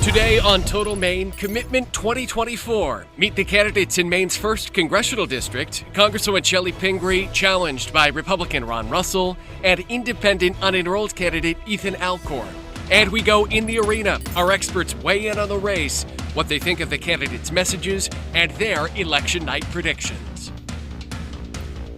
Today on Total Maine, Commitment 2024. Meet the candidates in Maine's 1st Congressional District, Congresswoman Chellie Pingree, challenged by Republican Ron Russell, and independent unenrolled candidate Ethan Alcorn. And we go in the arena. Our experts weigh in on the race, what they think of the candidates' messages, and their election night predictions.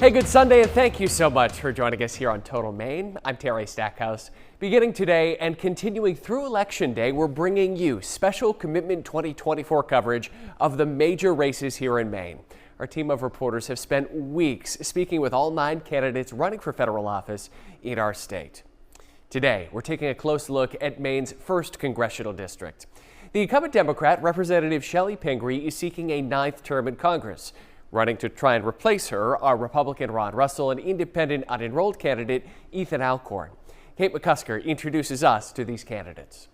Hey, good Sunday, and thank you so much for joining us here on Total Maine. I'm Terry Stackhouse. Beginning today and continuing through Election Day, we're bringing you special Commitment 2024 coverage of the major races here in Maine. Our team of reporters have spent weeks speaking with all 9 candidates running for federal office in our state. Today, we're taking a close look at Maine's 1st Congressional District. The incumbent Democrat, Representative Chellie Pingree, is seeking a 9th term in Congress. Running to try and replace her are Republican Ron Russell and independent unenrolled candidate Ethan Alcorn. Kate McCusker introduces us to these candidates.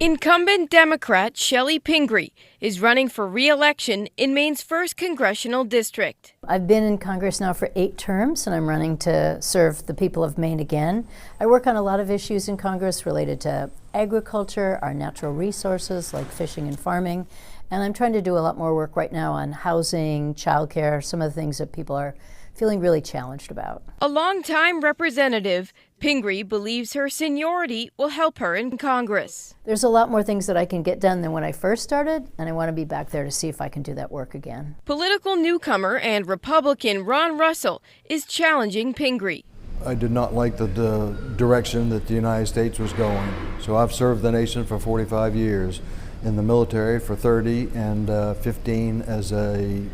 Incumbent Democrat Chellie Pingree is running for re-election in Maine's 1st Congressional District. I've been in Congress now for 8 terms, and I'm running to serve the people of Maine again. I work on a lot of issues in Congress related to agriculture, our natural resources like fishing and farming, and I'm trying to do a lot more work right now on housing, childcare, some of the things that people are feeling really challenged about. A longtime representative, Pingree believes her seniority will help her in Congress. There's a lot more things that I can get done than when I first started, and I want to be back there to see if I can do that work again. Political newcomer and Republican Ron Russell is challenging Pingree. I did not like the direction that the United States was going. So I've served the nation for 45 years, in the military for 30, and 15 as a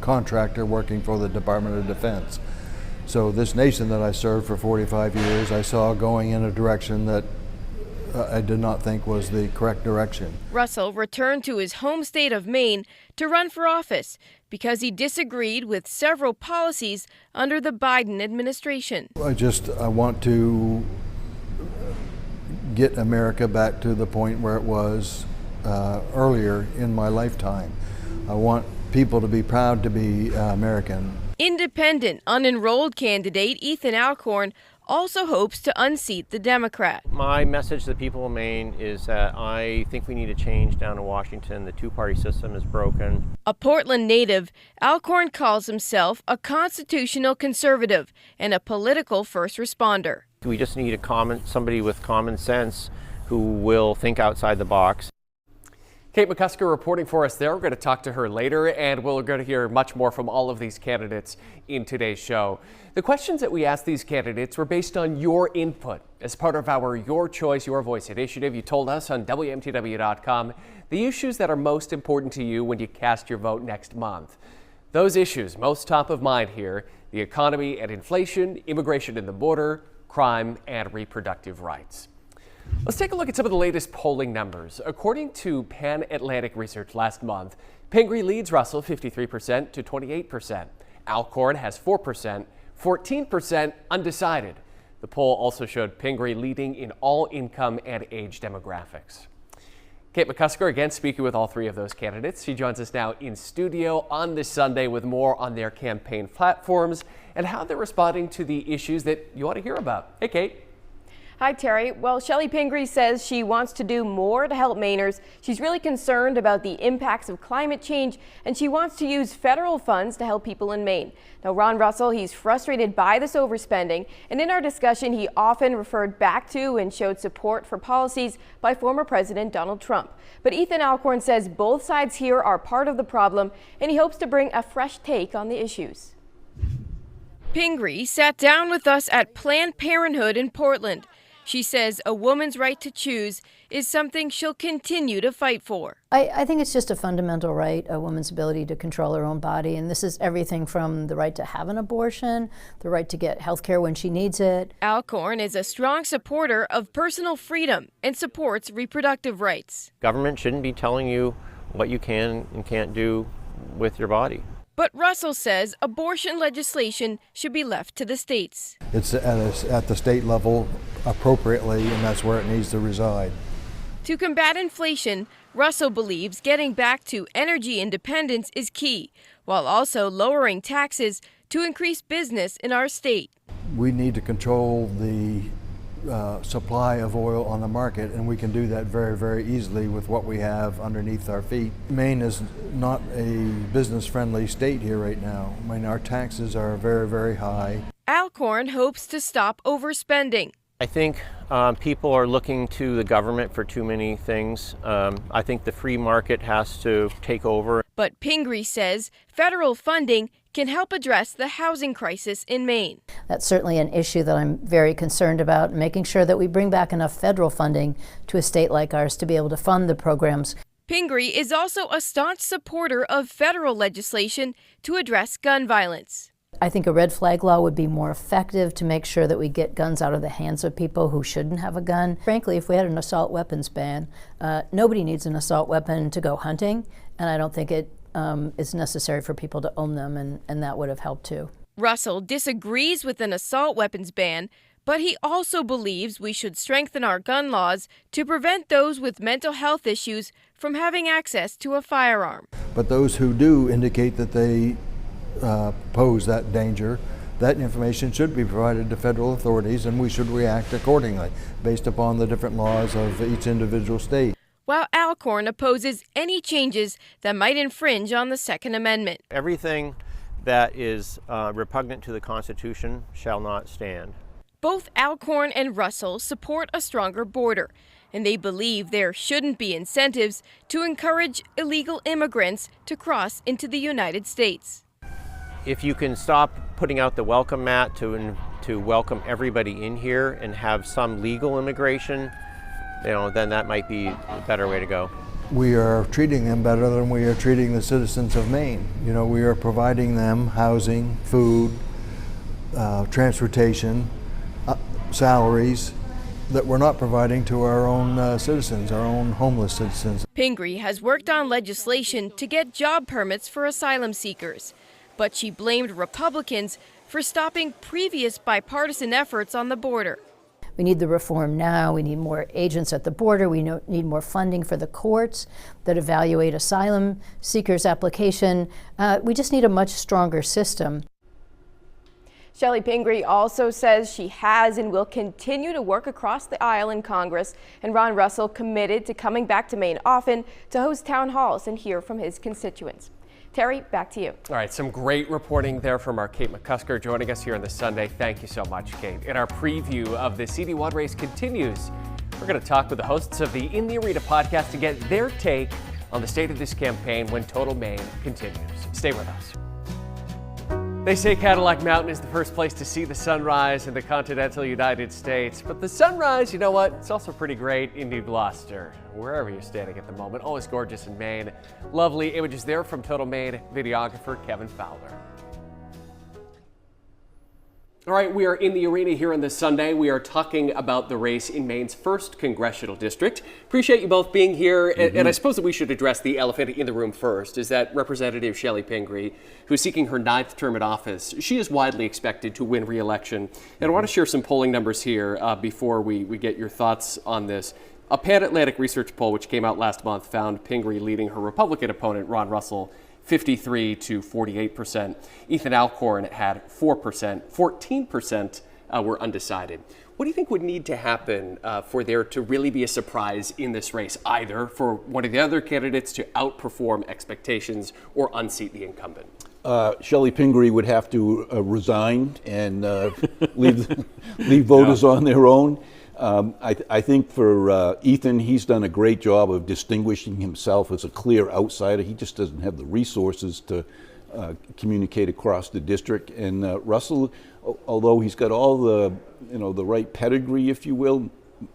contractor working for the Department of Defense. So this nation that I served for 45 years, I saw going in a direction that I did not think was the correct direction. Russell returned to his home state of Maine to run for office because he disagreed with several policies under the Biden administration. I want to get America back to the point where it was earlier in my lifetime. I want people to be proud to be American. Independent unenrolled candidate Ethan Alcorn also hopes to unseat the Democrat. My message to the people of Maine is that I think we need a change down in Washington. The two-party system is broken. A Portland native, Alcorn calls himself a constitutional conservative and a political first responder. We just need somebody with common sense who will think outside the box. Kate McCusker reporting for us there. We're going to talk to her later, and we're going to hear much more from all of these candidates in today's show. The questions that we asked these candidates were based on your input. As part of our Your Choice, Your Voice initiative, you told us on WMTW.com the issues that are most important to you when you cast your vote next month. Those issues most top of mind here: the economy and inflation, immigration and the border, crime, and reproductive rights. Let's take a look at some of the latest polling numbers. According to Pan Atlantic Research last month, Pingree leads Russell 53% to 28%. Alcorn has 4%, 14% undecided. The poll also showed Pingree leading in all income and age demographics. Kate McCusker again speaking with all 3 of those candidates. She joins us now in studio on this Sunday with more on their campaign platforms and how they're responding to the issues that you want to hear about. Hey, Kate. Hi, Terry. Well, Chellie Pingree says she wants to do more to help Mainers. She's really concerned about the impacts of climate change, and she wants to use federal funds to help people in Maine. Now, Ron Russell, he's frustrated by this overspending, and in our discussion, he often referred back to and showed support for policies by former President Donald Trump. But Ethan Alcorn says both sides here are part of the problem, and he hopes to bring a fresh take on the issues. Pingree sat down with us at Planned Parenthood in Portland. She says a woman's right to choose is something she'll continue to fight for. I think it's just a fundamental right, a woman's ability to control her own body. And this is everything from the right to have an abortion, the right to get health care when she needs it. Alcorn is a strong supporter of personal freedom and supports reproductive rights. Government shouldn't be telling you what you can and can't do with your body. But Russell says abortion legislation should be left to the states. It's at the state level appropriately, and that's where it needs to reside. To combat inflation, Russell believes getting back to energy independence is key, while also lowering taxes to increase business in our state. We need to control the supply of oil on the market, and we can do that very, very easily with what we have underneath our feet. Maine is not a business-friendly state here right now. I mean, our taxes are very, very high. Alcorn hopes to stop overspending. I think people are looking to the government for too many things. I think the free market has to take over. But Pingree says federal funding can help address the housing crisis in Maine. That's certainly an issue that I'm very concerned about, making sure that we bring back enough federal funding to a state like ours to be able to fund the programs. Pingree is also a staunch supporter of federal legislation to address gun violence. I think a red flag law would be more effective to make sure that we get guns out of the hands of people who shouldn't have a gun. Frankly, if we had an assault weapons ban, nobody needs an assault weapon to go hunting, and I don't think it is necessary for people to own them, and that would have helped too. Russell disagrees with an assault weapons ban, but he also believes we should strengthen our gun laws to prevent those with mental health issues from having access to a firearm. But those who do indicate that they pose that danger, that information should be provided to federal authorities, and we should react accordingly based upon the different laws of each individual state. While Alcorn opposes any changes that might infringe on the Second Amendment. Everything that is repugnant to the Constitution shall not stand. Both Alcorn and Russell support a stronger border, and they believe there shouldn't be incentives to encourage illegal immigrants to cross into the United States. If you can stop putting out the welcome mat to welcome everybody in here and have some legal immigration, then that might be a better way to go. We are treating them better than we are treating the citizens of Maine. We are providing them housing, food, transportation, salaries that we're not providing to our own citizens, our own homeless citizens. Pingree has worked on legislation to get job permits for asylum seekers, but she blamed Republicans for stopping previous bipartisan efforts on the border. We need the reform now. We need more agents at the border. We need more funding for the courts that evaluate asylum seekers' application. We just need a much stronger system. Shelley Pingree also says she has and will continue to work across the aisle in Congress, and Ron Russell committed to coming back to Maine often to host town halls and hear from his constituents. Terry, back to you. All right, some great reporting there from our Kate McCusker joining us here on this Sunday. Thank you so much, Kate. And our preview of the CD1 race continues. We're going to talk with the hosts of the In the Arena podcast to get their take on the state of this campaign when Total Maine continues. Stay with us. They say Cadillac Mountain is the first place to see the sunrise in the continental United States, but the sunrise, you know what? It's also pretty great in New Gloucester, wherever you're standing at the moment. Always gorgeous in Maine. Lovely images there from Total Maine videographer Kevin Fowler. All right, we are in the arena here on this Sunday. We are talking about the race in Maine's 1st Congressional District. Appreciate you both being here. And I suppose that we should address the elephant in the room first, is that Representative Shelley Pingree, who's seeking her 9th term in office. She is widely expected to win re-election. And I want to share some polling numbers here before we get your thoughts on this. A Pan Atlantic research poll, which came out last month, found Pingree leading her Republican opponent, Ron Russell, 53 to 48%. Ethan Alcorn had 4%. 14% were undecided. What do you think would need to happen for there to really be a surprise in this race, either for one of the other candidates to outperform expectations or unseat the incumbent? Shelley Pingree would have to resign and leave voters on their own. I think for Ethan, he's done a great job of distinguishing himself as a clear outsider. He just doesn't have the resources to communicate across the district. And Russell, although he's got all the right pedigree, if you will,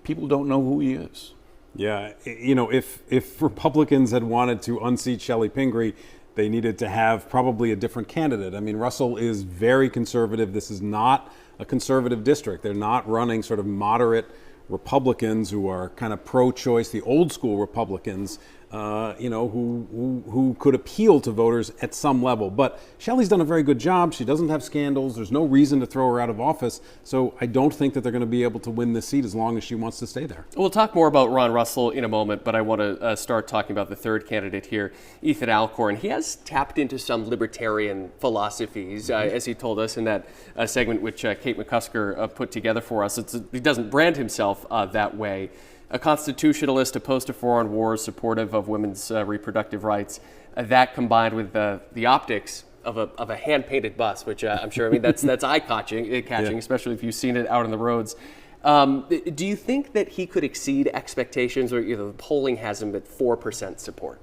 people don't know who he is. Yeah, if Republicans had wanted to unseat Shelley Pingree, they needed to have probably a different candidate. I mean, Russell is very conservative. This is not a conservative district. They're not running sort of moderate Republicans who are kind of pro-choice, the old school Republicans. who could appeal to voters at some level. But Shelley's done a very good job. She doesn't have scandals. There's no reason to throw her out of office. So I don't think that they're going to be able to win this seat as long as she wants to stay there. We'll talk more about Ron Russell in a moment, but I want to start talking about the third candidate here, Ethan Alcorn. He has tapped into some libertarian philosophies, as he told us in that segment which Kate McCusker put together for us. He doesn't brand himself that way. A constitutionalist opposed to foreign wars, supportive of women's reproductive rights. That combined with the optics of a hand-painted bus, which I'm sure, that's eye-catching, especially if you've seen it out on the roads. Do you think that he could exceed expectations, or the polling has him at 4% support?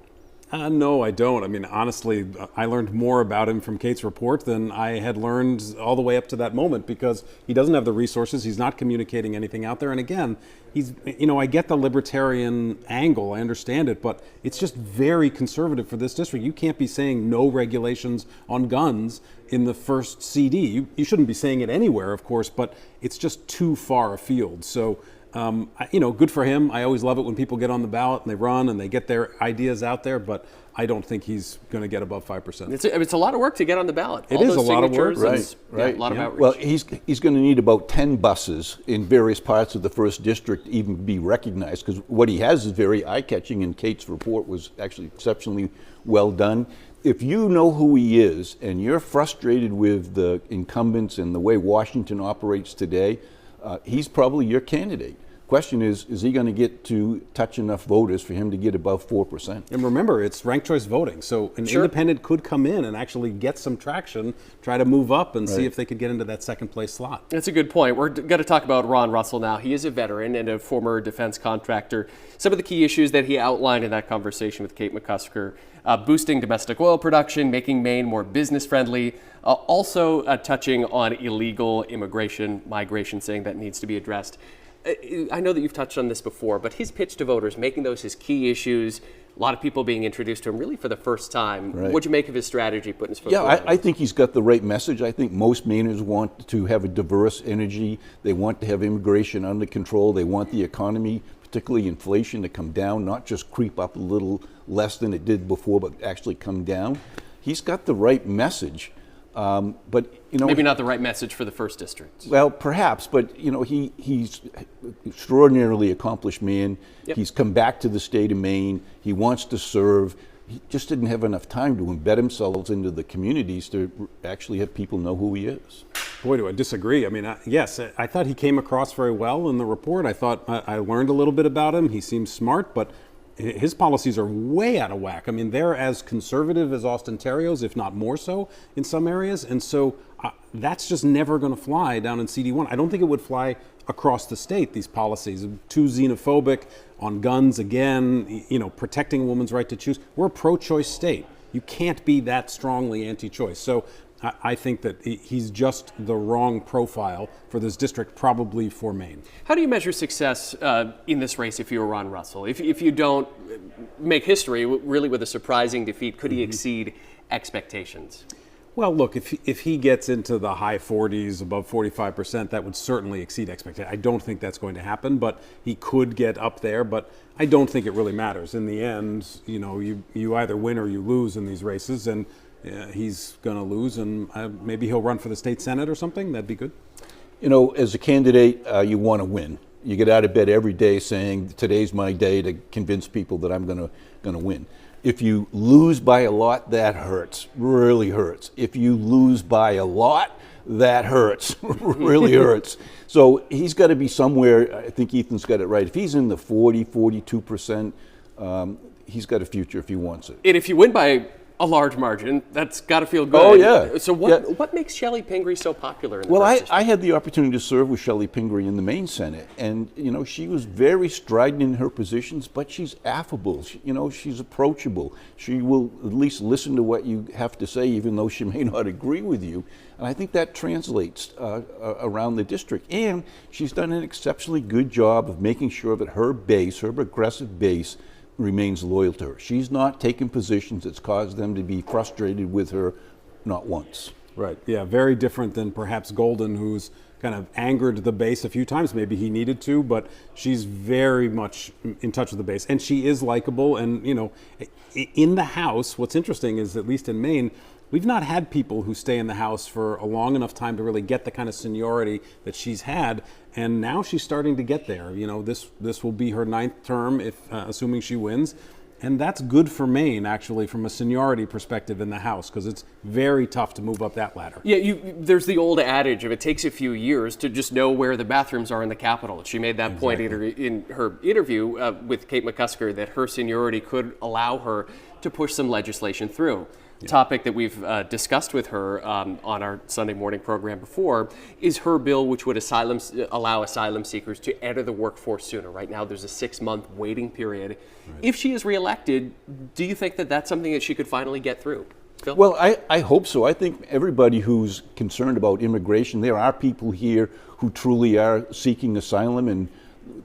No, I don't. Honestly, I learned more about him from Kate's report than I had learned all the way up to that moment, because he doesn't have the resources. He's not communicating anything out there. And again, I get the libertarian angle. I understand it, but it's just very conservative for this district. You can't be saying no regulations on guns in the first CD. You shouldn't be saying it anywhere, of course, but it's just too far afield. So, good for him. I always love it when people get on the ballot and they run and they get their ideas out there, but I don't think he's going to get above 5%. It's a lot of work to get on the ballot. It is a lot of work. Right. A lot of outreach. Well, he's going to need about 10 buses in various parts of the first district to even be recognized, because what he has is very eye-catching, and Kate's report was actually exceptionally well done. If you know who he is and you're frustrated with the incumbents and the way Washington operates today, he's probably your candidate. Question is he going to get to touch enough voters for him to get above 4%? And remember, it's ranked choice voting, so an independent could come in and actually get some traction, try to move up and see if they could get into that second place slot. That's a good point. We're going to talk about Ron Russell now. He is a veteran and a former defense contractor. Some of the key issues that he outlined in that conversation with Kate McCusker: boosting domestic oil production, making Maine more business friendly, also touching on illegal immigration, migration, saying that needs to be addressed. I know that you've touched on this before, but his pitch to voters, making those his key issues, a lot of people being introduced to him really for the first time. Right. What'd you make of his strategy putting his foot Yeah, forward? I think he's got the right message. I think most Mainers want to have a diverse energy. They want to have immigration under control. They want the economy, particularly inflation, to come down, not just creep up a little less than it did before, but actually come down. He's got the right message. But maybe not the right message for the first district. Well, perhaps, but he's extraordinarily accomplished man. Yep. He's come back to the state of Maine. He wants to serve. He just didn't have enough time to embed himself into the communities to actually have people know who he is. Boy, do I disagree. Yes, I thought he came across very well in the report. I thought I learned a little bit about him. He seems smart, but his policies are way out of whack. They're as conservative as Austin Terrio's, if not more so in some areas. And so that's just never going to fly down in CD1. I don't think it would fly across the state, these policies. Too xenophobic on guns again, protecting a woman's right to choose. We're a pro-choice state. You can't be that strongly anti-choice. So I think that he's just the wrong profile for this district, probably for Maine. How do you measure success in this race if you were Ron Russell? If you don't make history, really with a surprising defeat, could he exceed expectations? Well, look, if he gets into the high 40s, above 45%, that would certainly exceed expectations. I don't think that's going to happen, but he could get up there. But I don't think it really matters. In the end, you either win or you lose in these races, and he's going to lose, and maybe he'll run for the state senate or something. That'd be good. As a candidate, you want to win. You get out of bed every day saying, today's my day to convince people that I'm going to win. If you lose by a lot, that hurts, really hurts. If you lose by a lot, that hurts, really hurts. So he's got to be somewhere. I think Ethan's got it right. If he's in the 42%, he's got a future if he wants it. And if you win by a large margin, that's got to feel good. Oh, yeah. So what makes Shelley Pingree so popular in the first district? I had the opportunity to serve with Shelley Pingree in the Maine Senate, and she was very strident in her positions, but she's affable. She's approachable. She will at least listen to what you have to say, even though she may not agree with you. And I think that translates around the district. And she's done an exceptionally good job of making sure that her base, her progressive base, remains loyal to her. She's not taken positions that's caused them to be frustrated with her, not once. Right. Yeah. Very different than perhaps Golden, who's kind of angered the base a few times. Maybe he needed to, but she's very much in touch with the base, and she is likable. And, you know, in the House, what's interesting is, at least in Maine, we've not had people who stay in the House for a long enough time to really get the kind of seniority that she's had, and now she's starting to get there. You know, this will be her 9th term, if assuming she wins, and that's good for Maine, actually, from a seniority perspective in the House, because it's very tough to move up that ladder. Yeah, there's the old adage of it takes a few years to just know where the bathrooms are in the Capitol. She made that point in her interview with Kate McCusker, that her seniority could allow her to push some legislation through. Yeah. Topic that we've discussed with her on our Sunday morning program before is her bill, which would allow asylum seekers to enter the workforce sooner. Right now, there's a 6-month waiting period. Right. If she is reelected, do you think that that's something that she could finally get through? Phil? Well, I hope so. I think everybody who's concerned about immigration, there are people here who truly are seeking asylum, and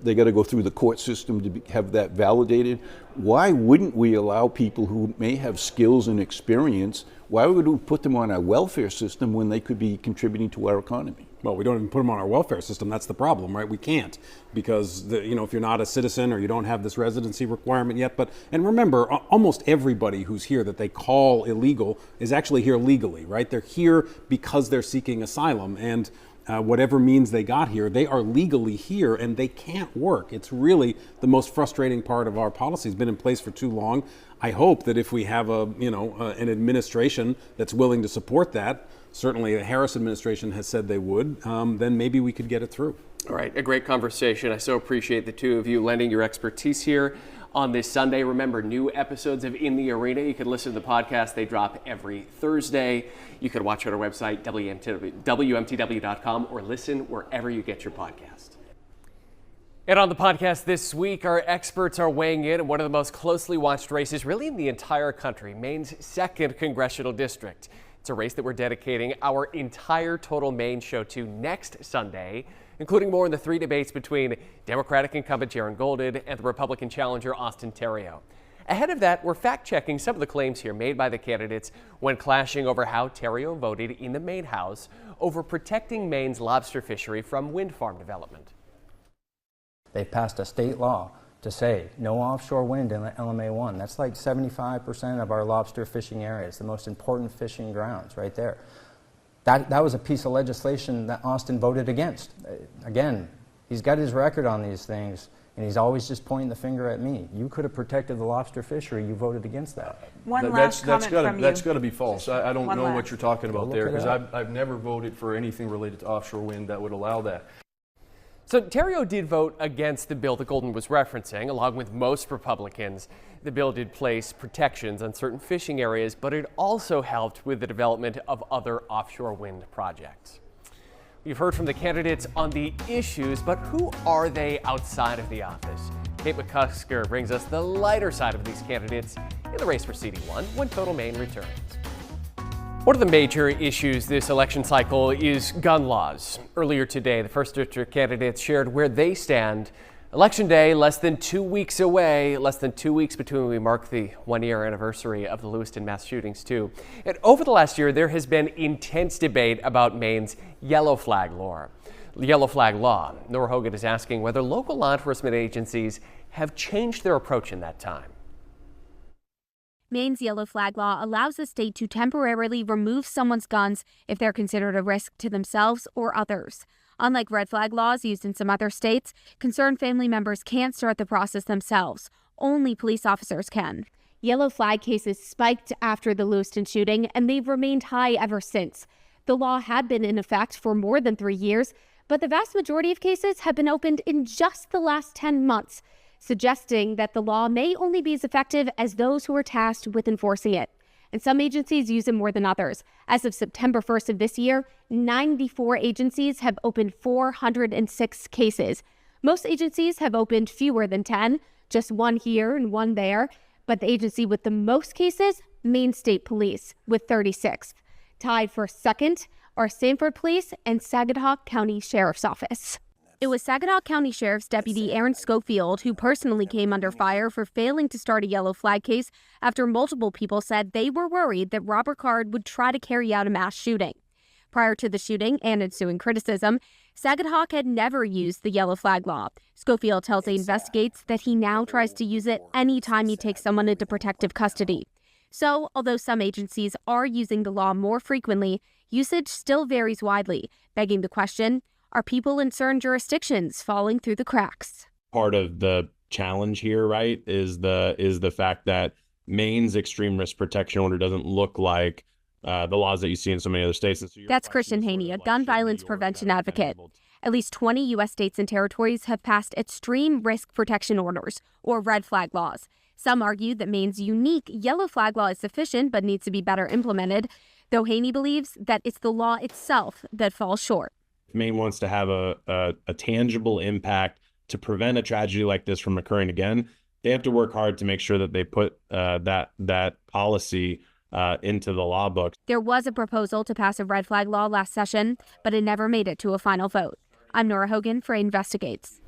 they got to go through the court system to have that validated. Why wouldn't we allow people who may have skills and experience, why would we put them on our welfare system when they could be contributing to our economy? Well, we don't even put them on our welfare system. That's the problem, right? We can't, because if you're not a citizen or you don't have this residency requirement yet. And remember, almost everybody who's here that they call illegal is actually here legally, right? They're here because they're seeking asylum, and whatever means they got here, they are legally here and they can't work. It's really the most frustrating part of our policy. It's been in place for too long. I hope that if we have an administration that's willing to support that, certainly the Harris administration has said they would, then maybe we could get it through. All right, a great conversation. I so appreciate the two of you lending your expertise here on this Sunday. Remember, new episodes of In the Arena, you can listen to the podcast. They drop every Thursday. You can watch at our website, WMTW.com, or listen wherever you get your podcast. And on the podcast this week, our experts are weighing in on one of the most closely watched races really in the entire country, Maine's 2nd congressional district. It's a race that we're dedicating our entire Total Maine show to next Sunday, including more on the 3 debates between Democratic incumbent Jaron Golden and the Republican challenger Austin Theriault. Ahead of that, we're fact-checking some of the claims here made by the candidates when clashing over how Theriault voted in the Maine House over protecting Maine's lobster fishery from wind farm development. They passed a state law to say no offshore wind in LMA1. That's like 75% of our lobster fishing areas, the most important fishing grounds right there. That was a piece of legislation that Austin voted against. Again, he's got his record on these things, and he's always just pointing the finger at me. You could have protected the lobster fishery. You voted against that. That's got to be false. I don't know last. What you're talking about there, because up. I've never voted for anything related to offshore wind that would allow that. So Theriault did vote against the bill that Golden was referencing. Along with most Republicans, the bill did place protections on certain fishing areas, but it also helped with the development of other offshore wind projects. We've heard from the candidates on the issues, but who are they outside of the office? Kate McCusker brings us the lighter side of these candidates in the race for CD1 when Total Maine returns. One of the major issues this election cycle is gun laws. Earlier today, the 1st District candidates shared where they stand. Election day, less than 2 weeks away, less than 2 weeks between we mark the 1-year anniversary of the Lewiston mass shootings too. And over the last year, there has been intense debate about Maine's yellow flag law. Nora Hogan is asking whether local law enforcement agencies have changed their approach in that time. Maine's yellow flag law allows the state to temporarily remove someone's guns if they're considered a risk to themselves or others. Unlike red flag laws used in some other states, concerned family members can't start the process themselves. Only police officers can. Yellow flag cases spiked after the Lewiston shooting, and they've remained high ever since. The law had been in effect for more than 3 years, but the vast majority of cases have been opened in just the last 10 months. Suggesting that the law may only be as effective as those who are tasked with enforcing it. And some agencies use it more than others. As of September 1st of this year, 94 agencies have opened 406 cases. Most agencies have opened fewer than 10, just 1 here and 1 there. But the agency with the most cases, Maine State Police, with 36. Tied for second are Sanford Police and Saginaw County Sheriff's Office. It was Saginaw County Sheriff's Deputy Aaron Schofield who personally came under fire for failing to start a yellow flag case after multiple people said they were worried that Robert Card would try to carry out a mass shooting. Prior to the shooting and ensuing criticism, Saginaw had never used the yellow flag law. Schofield tells the investigates that he now tries to use it anytime he takes someone into protective custody. So, although some agencies are using the law more frequently, usage still varies widely, begging the question, are people in certain jurisdictions falling through the cracks? Part of the challenge here, right, is the fact that Maine's extreme risk protection order doesn't look like the laws that you see in so many other states. That's Christian Haney, a gun violence prevention advocate. At least 20 U.S. states and territories have passed extreme risk protection orders, or red flag laws. Some argue that Maine's unique yellow flag law is sufficient but needs to be better implemented, though Haney believes that it's the law itself that falls short. If Maine wants to have a tangible impact to prevent a tragedy like this from occurring again, they have to work hard to make sure that they put that policy into the law book. There was a proposal to pass a red flag law last session, but it never made it to a final vote. I'm Nora Hogan for Investigates.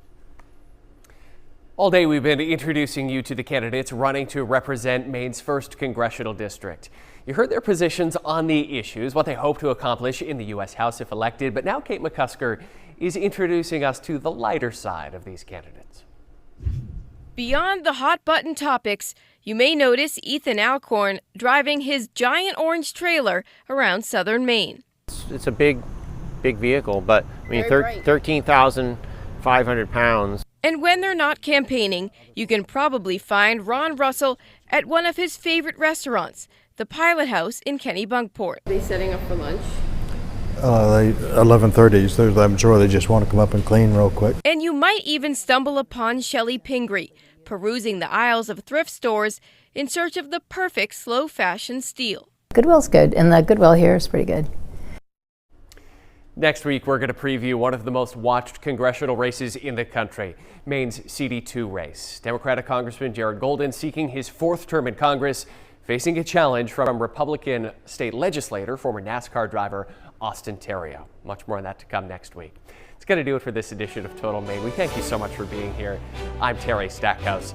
All day we've been introducing you to the candidates running to represent Maine's 1st congressional district. You heard their positions on the issues, what they hope to accomplish in the U.S. House if elected, but now Kate McCusker is introducing us to the lighter side of these candidates. Beyond the hot button topics, you may notice Ethan Alcorn driving his giant orange trailer around southern Maine. It's a big vehicle, but I mean, 13,500 pounds. And when they're not campaigning, you can probably find Ron Russell at one of his favorite restaurants, the Pilot House in Kennebunkport. Are they setting up for lunch? 11:30s. I'm sure they just want to come up and clean real quick. And you might even stumble upon Shelley Pingree, perusing the aisles of thrift stores in search of the perfect slow fashion steal. Goodwill's good, and the Goodwill here is pretty good. Next week, we're going to preview one of the most watched congressional races in the country, Maine's CD2 race. Democratic Congressman Jared Golden seeking his 4th term in Congress, facing a challenge from Republican state legislator, former NASCAR driver Austin Theriault. Much more on that to come next week. It's going to do it for this edition of Total Maine. We thank you so much for being here. I'm Terry Stackhouse.